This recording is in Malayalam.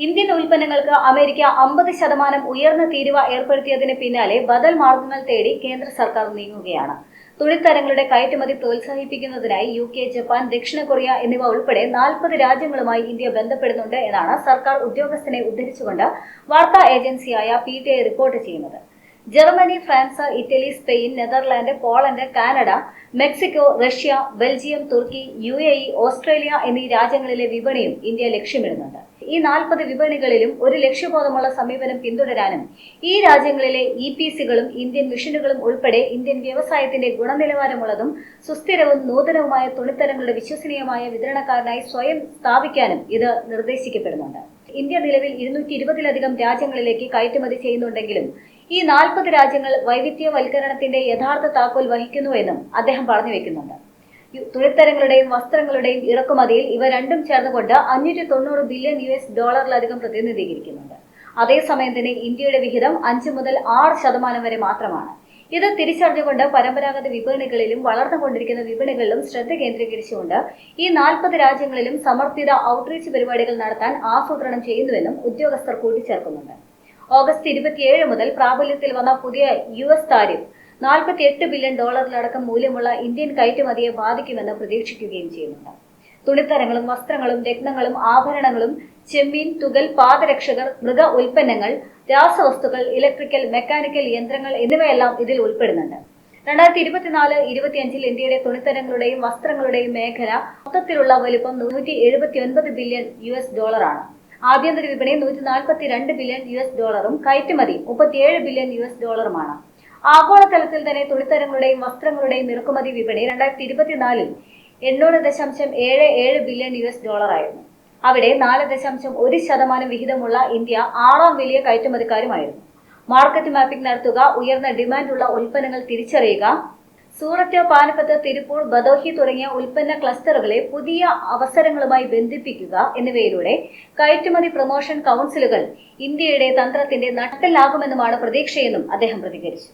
ഇന്ത്യൻ ഉൽപ്പന്നങ്ങൾക്ക് അമേരിക്ക 50% ഉയർന്ന തീരുവ ഏർപ്പെടുത്തിയതിന് പിന്നാലെ ബദൽ മാർഗങ്ങൾ തേടി കേന്ദ്ര സർക്കാർ നീങ്ങുകയാണ്. തുണിത്തരങ്ങളുടെ കയറ്റുമതി പ്രോത്സാഹിപ്പിക്കുന്നതിനായി UK, ജപ്പാൻ, ദക്ഷിണ കൊറിയ എന്നിവ ഉൾപ്പെടെ 40 രാജ്യങ്ങളുമായി ഇന്ത്യ ബന്ധപ്പെടുന്നുണ്ട് എന്നാണ് സർക്കാർ ഉദ്യോഗസ്ഥനെ ഉദ്ധരിച്ചുകൊണ്ട് വാർത്താ ഏജൻസിയായ PTI റിപ്പോർട്ട് ചെയ്യുന്നത്. Germany, France, Italy, Spain, Netherland, Poland, Canada, Mexico, Russia, Belgium, തുർക്കി, UAE, ഓസ്ട്രേലിയ എന്നീ രാജ്യങ്ങളിലെ വിപണിയും ഇന്ത്യ ലക്ഷ്യമിടുന്നുണ്ട്. ഈ 40 വിപണികളിലും ഒരു ലക്ഷ്യബോധമുള്ള സമീപനം പിന്തുടരാനും ഈ രാജ്യങ്ങളിലെ EPCകളും ഇന്ത്യൻ മിഷനുകളും ഉൾപ്പെടെ ഇന്ത്യൻ വ്യവസായത്തിന്റെ ഗുണനിലവാരമുള്ളതും സുസ്ഥിരവും നൂതനവുമായ തുണിത്തരങ്ങളുടെ വിശ്വസനീയമായ വിതരണക്കാരനായി സ്വയം സ്ഥാപിക്കാനും ഇത് നിർദ്ദേശിക്കപ്പെടുന്നുണ്ട്. ഇന്ത്യ നിലവിൽ 220-ലധികം രാജ്യങ്ങളിലേക്ക് കയറ്റുമതി ചെയ്യുന്നുണ്ടെങ്കിലും ഈ 40 രാജ്യങ്ങൾ വൈവിധ്യവൽക്കരണത്തിന്റെ യഥാർത്ഥ താക്കോൽ വഹിക്കുന്നുവെന്നും അദ്ദേഹം പറഞ്ഞു വെക്കുന്നുണ്ട്. തുണിത്തരങ്ങളുടെയും വസ്ത്രങ്ങളുടെയും ഇറക്കുമതിയിൽ ഇവ രണ്ടും ചേർന്നുകൊണ്ട് $590 ബില്യൺ പ്രതിനിധീകരിക്കുന്നുണ്ട്. അതേസമയം തന്നെ ഇന്ത്യയുടെ വിഹിതം 5 മുതൽ 6% വരെ മാത്രമാണ്. ഇത് തിരിച്ചറിഞ്ഞുകൊണ്ട് പരമ്പരാഗത വിപണികളിലും വളർന്നുകൊണ്ടിരിക്കുന്ന വിപണികളിലും ശ്രദ്ധ കേന്ദ്രീകരിച്ചുകൊണ്ട് ഈ 40 രാജ്യങ്ങളിലും സമർപ്പിത ഔട്ട്റീച്ച് പരിപാടികൾ നടത്താൻ ആസൂത്രണം ചെയ്യുന്നുവെന്നും ഉദ്യോഗസ്ഥർ കൂട്ടിച്ചേർക്കുന്നുണ്ട്. ഓഗസ്റ്റ് 27 മുതൽ പ്രാബല്യത്തിൽ വന്ന പുതിയ US താരിഫ് $48 ബില്യൺ മൂല്യമുള്ള ഇന്ത്യൻ കയറ്റുമതിയെ ബാധിക്കുമെന്ന് പ്രതീക്ഷിക്കുകയും ചെയ്യുന്നുണ്ട്. തുണിത്തരങ്ങളും വസ്ത്രങ്ങളും രത്നങ്ങളും ആഭരണങ്ങളും ചെമ്മീൻ, തുകൽ, പാദരക്ഷകർ, മൃഗ ഉൽപ്പന്നങ്ങൾ, രാസവസ്തുക്കൾ, ഇലക്ട്രിക്കൽ, മെക്കാനിക്കൽ യന്ത്രങ്ങൾ എന്നിവയെല്ലാം ഇതിൽ ഉൾപ്പെടുന്നുണ്ട്. 2024-25 ഇന്ത്യയുടെ തുണിത്തരങ്ങളുടെയും വസ്ത്രങ്ങളുടെയും മേഖല മൊത്തത്തിലുള്ള വലുപ്പം $179 ബില്യൺ ആണ്. ആഭ്യന്തര വിപണി $142 ബില്യൺ കയറ്റുമതി $37 ബില്യൺ ആണ്. ആഗോളതലത്തിൽ തന്നെ തുണിത്തരങ്ങളുടെയും വസ്ത്രങ്ങളുടെയും ഇറക്കുമതി വിപണി 2024-ൽ $800.77 ബില്യൺ ആയിരുന്നു. അവിടെ 4.1% വിഹിതമുള്ള ഇന്ത്യ 6ാം വലിയ കയറ്റുമതിക്കാരുമായിരുന്നു. മാർക്കറ്റ് മാപ്പിംഗ് നടത്തുക, ഉയർന്ന ഡിമാൻഡുള്ള ഉൽപ്പന്നങ്ങൾ തിരിച്ചറിയുക, സൂററ്റ്, പാനിപ്പത്ത്, തിരുപ്പൂർ, ഭദോഹി തുടങ്ങിയ ഉൽപ്പന്ന ക്ലസ്റ്ററുകളെ പുതിയ അവസരങ്ങളുമായി ബന്ധിപ്പിക്കുക എന്നിവയിലൂടെ കയറ്റുമതി പ്രൊമോഷൻ കൗൺസിലുകൾ ഇന്ത്യയുടെ തന്ത്രത്തിന്റെ നട്ടെല്ലാകുമെന്നുമാണ് പ്രതീക്ഷയെന്നും അദ്ദേഹം പ്രതികരിച്ചു.